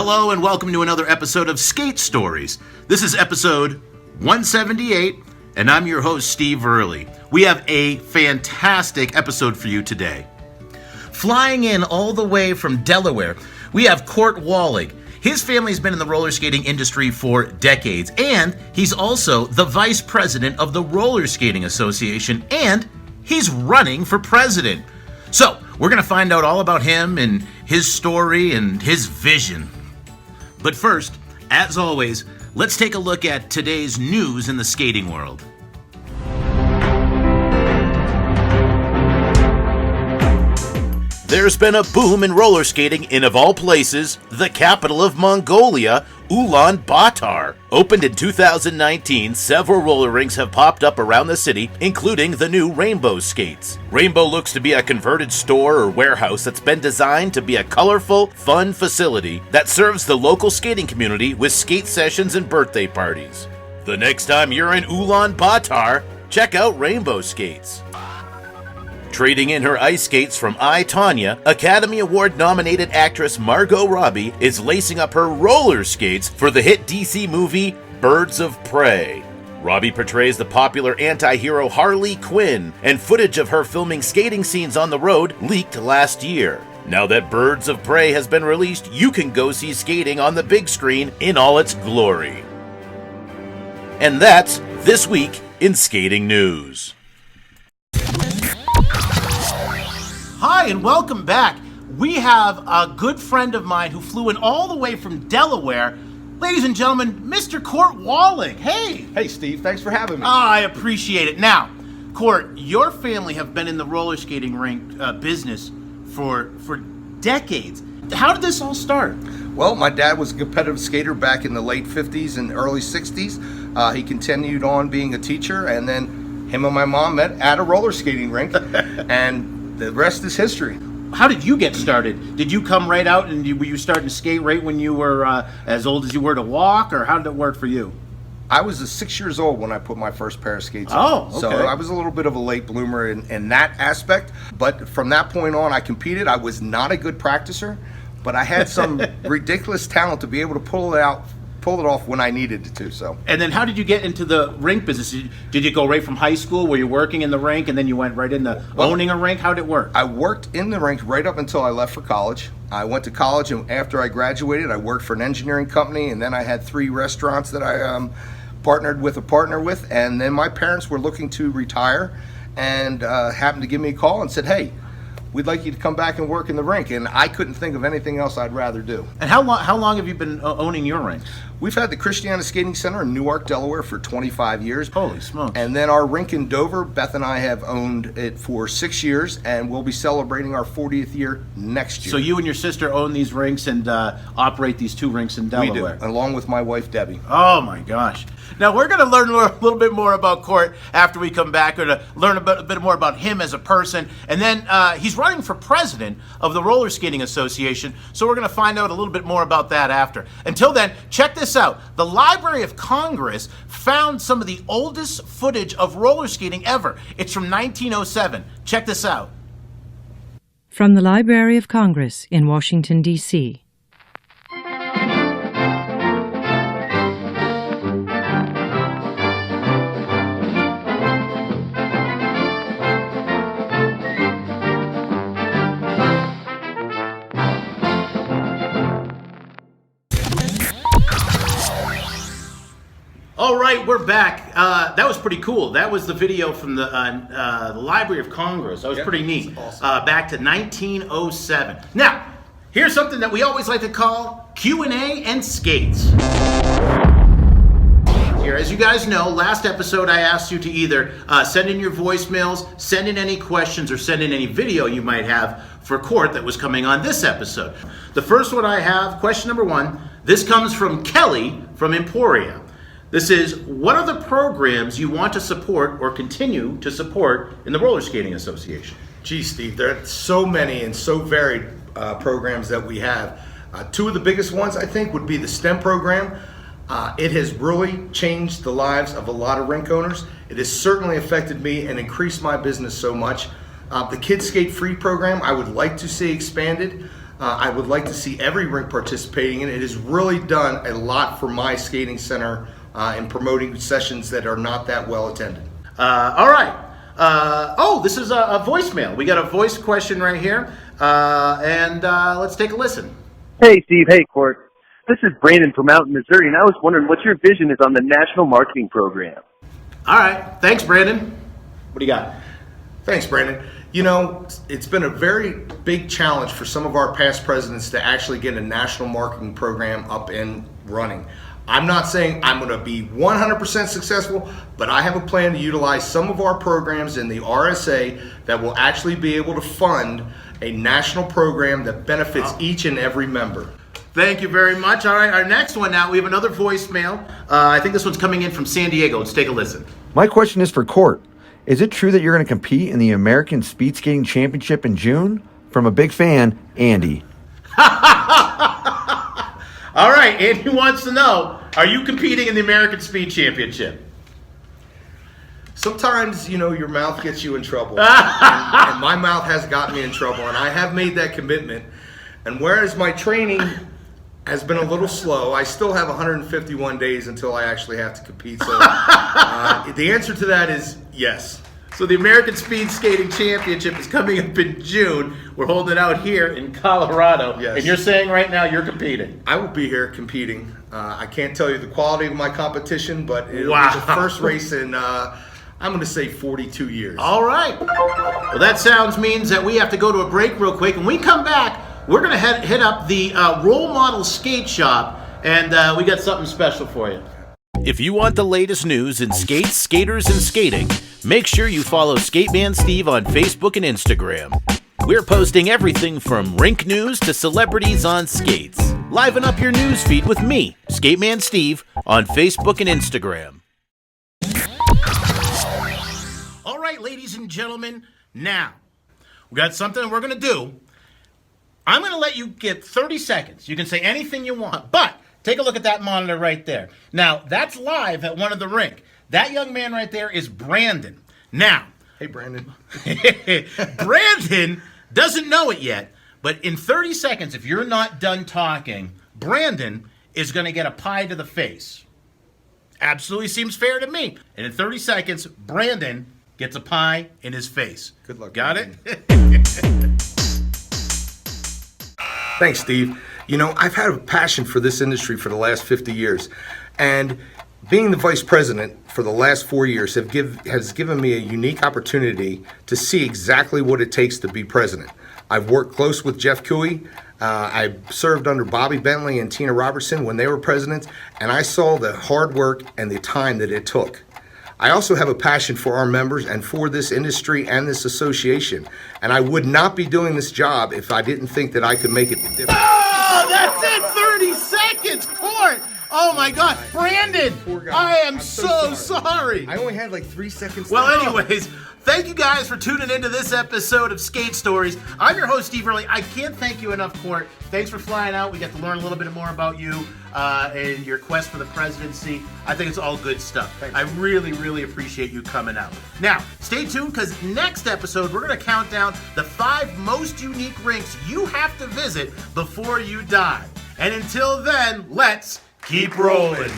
Hello and welcome to another episode of Skate Stories. This is episode 178, and I'm your host, Steve Early. We have a fantastic episode for you today. Flying in all the way from Delaware, we have Cort Wahlig. His family's been in the roller skating industry for decades, and he's also the vice president of the Roller Skating Association, and he's running for president. So, we're going to find out all about him and his story and his vision. But first, as always, let's take a look at today's news in the skating world. There's been a boom in roller skating in, of all places, the capital of Mongolia, Ulaanbaatar. Opened in 2019, several roller rinks have popped up around the city, including the new Rainbow Skates. Rainbow looks to be a converted store or warehouse that's been designed to be a colorful, fun facility that serves the local skating community with skate sessions and birthday parties. The next time you're in Ulaanbaatar, check out Rainbow Skates. Trading in her ice skates from I, Tonya, Academy Award-nominated actress Margot Robbie is lacing up her roller skates for the hit DC movie Birds of Prey. Robbie portrays the popular anti-hero Harley Quinn, and footage of her filming skating scenes on the road leaked last year. Now that Birds of Prey has been released, you can go see skating on the big screen in all its glory. And that's This Week in Skating News. Hi, and welcome back. We have a good friend of mine who flew in all the way from Delaware. Ladies and gentlemen, Mr. Cort Wahlig. Hey. Hey, Steve. Thanks for having me. I appreciate it. Now, Cort, your family have been in the roller skating rink business for decades. How did this all start? Well, my dad was a competitive skater back in the late 50s and early 60s. He continued on being a teacher, and then him and my mom met at a roller skating rink, and the rest is history. How did you get started? Did you come right out and were you starting to skate right when you were as old as you were to walk, or how did it work for you? I was 6 years old when I put my first pair of skates on. Oh, okay. So I was a little bit of a late bloomer in that aspect. But from that point on, I competed. I was not a good practicer, but I had some ridiculous talent to be able to pull it off when I needed it to. So. And then how did you get into the rink business? Did you go right from high school where you're working in the rink and then you went right into owning a rink? How did it work? I worked in the rink right up until I left for college. I went to college, and after I graduated, I worked for an engineering company, and then I had 3 restaurants that I partnered with a partner with, and then my parents were looking to retire and happened to give me a call and said, hey, we'd like you to come back and work in the rink. And I couldn't think of anything else I'd rather do. And how long have you been owning your rink? We've had the Christiana Skating Center in Newark, Delaware for 25 years. Holy smokes. And then our rink in Dover, Beth and I have owned it for 6 years, and we'll be celebrating our 40th year next year. So you and your sister own these rinks and operate these 2 rinks in Delaware? We do, along with my wife, Debbie. Oh my gosh. Now we're going to learn a little bit more about Cort after we come back, or to learn a bit more about him as a person. And then he's running for president of the Roller Skating Association, so we're going to find out a little bit more about that after. Until then, check this out. The Library of Congress found some of the oldest footage of roller skating ever. It's from 1907. Check this out. From the Library of Congress in Washington, D.C. All right, we're back. That was pretty cool. That was the video from the Library of Congress. That was pretty neat. Awesome. Back to 1907. Now, here's something that we always like to call Q&A and skates. Here, as you guys know, last episode I asked you to either send in your voicemails, send in any questions, or send in any video you might have for Cort that was coming on this episode. The first one I have, question number 1, this comes from Kelly from Emporia. This is, what are the programs you want to support or continue to support in the Roller Skating Association? Geez, Steve, there are so many and so varied programs that we have. 2 of the biggest ones, I think, would be the STEM program. It has really changed the lives of a lot of rink owners. It has certainly affected me and increased my business so much. The Kids Skate Free program, I would like to see expanded. I would like to see every rink participating in it. It has really done a lot for my skating center in promoting sessions that are not that well attended. All right. This is a voicemail. We got a voice question right here, and let's take a listen. Hey, Steve. Hey, Cort. This is Brandon from out in Missouri, and I was wondering what your vision is on the National Marketing Program. All right. Thanks, Brandon. What do you got? Thanks, Brandon. You know, it's been a very big challenge for some of our past presidents to actually get a national marketing program up and running. I'm not saying I'm going to be 100% successful, but I have a plan to utilize some of our programs in the RSA that will actually be able to fund a national program that benefits each and every member. Thank you very much. All right, our next one now, we have another voicemail. I think this one's coming in from San Diego. Let's take a listen. My question is for Cort. Is it true that you're going to compete in the American Speed Skating Championship in June? From a big fan, Andy. All right, Andy wants to know, are you competing in the American Speed Championship? Sometimes, you know, your mouth gets you in trouble. and my mouth has gotten me in trouble, and I have made that commitment. And whereas my training has been a little slow, I still have 151 days until I actually have to compete. So the answer to that is yes. So the American Speed Skating Championship is coming up in June. We're holding it out here in Colorado. Yes. And you're saying right now you're competing. I will be here competing. I can't tell you the quality of my competition, but it'll Wow. be the first race in, I'm going to say 42 years. All right. Well, that means that we have to go to a break real quick. When we come back, we're going to hit up the Role Model Skate Shop, and we got something special for you. If you want the latest news in skates, skaters, and skating, make sure you follow Skateman Steve on Facebook and Instagram. We're posting everything from rink news to celebrities on skates. Liven up your news feed with me, Skateman Steve, on Facebook and Instagram. All right, ladies and gentlemen, now we got something we're going to do. I'm going to let you get 30 seconds. You can say anything you want, but take a look at that monitor right there. Now, that's live at one of the rink. That young man right there is Brandon. Now, Hey, Brandon. Brandon doesn't know it yet, but in 30 seconds, if you're not done talking, Brandon is going to get a pie to the face. Absolutely seems fair to me. And in 30 seconds, Brandon gets a pie in his face. Good luck, Got Brandon. it? Thanks, Steve. You know, I've had a passion for this industry for the last 50 years. And being the vice president for the last 4 years has given me a unique opportunity to see exactly what it takes to be president. I've worked close with Jeff Cooey. I served under Bobby Bentley and Tina Robertson when they were presidents, and I saw the hard work and the time that it took. I also have a passion for our members and for this industry and this association, and I would not be doing this job if I didn't think that I could make it different. Oh, that's it! 30 seconds, Cort! Oh my God, Brandon! Poor guy. I am I'm so sorry. I only had like 3 seconds. Well, left. anyways, thank you guys for tuning into this episode of Skate Stories. I'm your host, Steve Early. I can't thank you enough, Cort. Thanks for flying out. We got to learn a little bit more about you and your quest for the presidency. I think it's all good stuff. Thank you. I really, really appreciate you coming out. Now, stay tuned because next episode, we're going to count down the 5 most unique rinks you have to visit before you die. And until then, let's keep rolling.